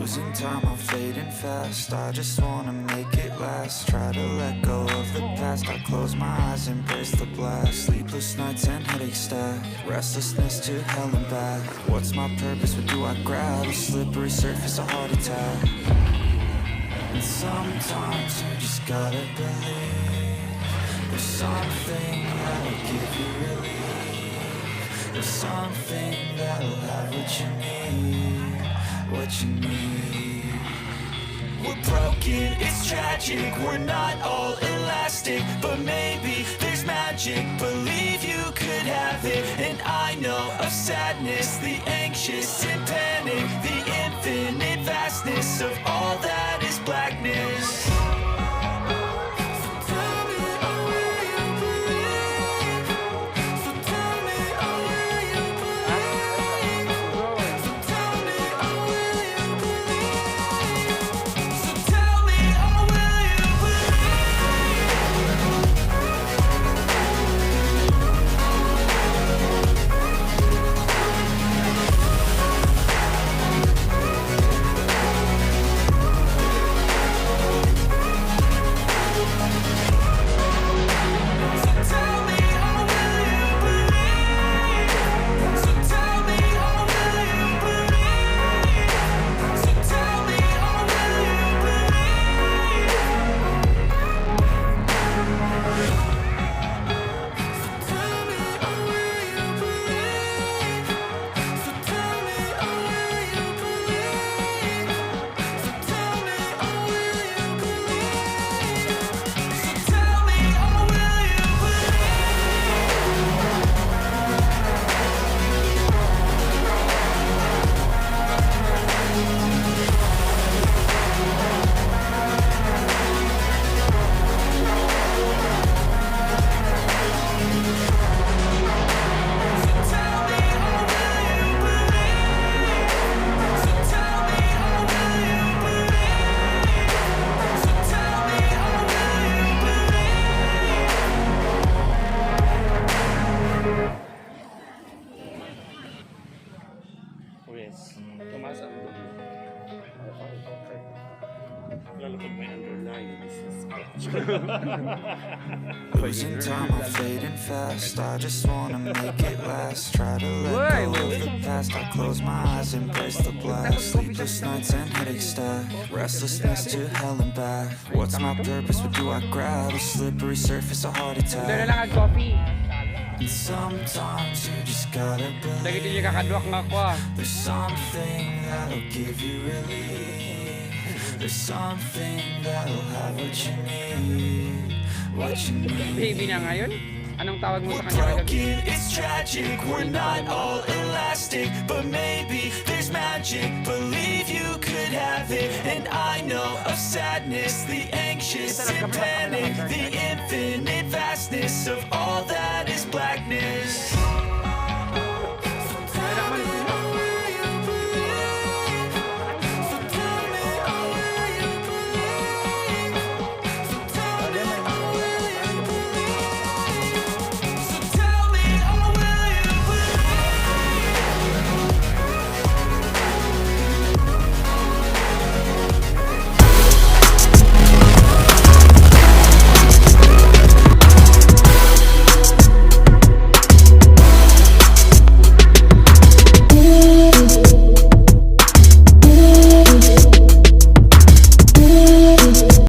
Losing time, I'm fading fast. I just wanna make it last. Try to let go of the past. I close my eyes, embrace the blast. Sleepless nights and headaches stack. Restlessness to hell and back. What's my purpose? What do I grab? A slippery surface, a heart attack. And sometimes you just gotta believe there's something that'll give you relief. There's something that'll have what you need, what you need. We're broken, it's tragic, we're not all elastic, but maybe there's magic. Believe you could have it, and I know of sadness, the anxious and panic, the infinite vastness of all that is blackness. Losing time, I'm fading fast. I just wanna make it last. Try to let go of the past. I close my eyes, embrace the blast. Sleepless nights and headaches stack. Restlessness to hell and back. What's my purpose? What do I grab? A slippery surface, a heart attack. And sometimes you just gotta believe there's something that'll give you relief. There's something that'll have what you need, what you need. Baby na ngayon? Anong tawag mo sa kanya? We're broken, it's tragic, we're not all elastic, but maybe there's magic. Believe you could have it, and I know of sadness, the anxious and panic, the infinite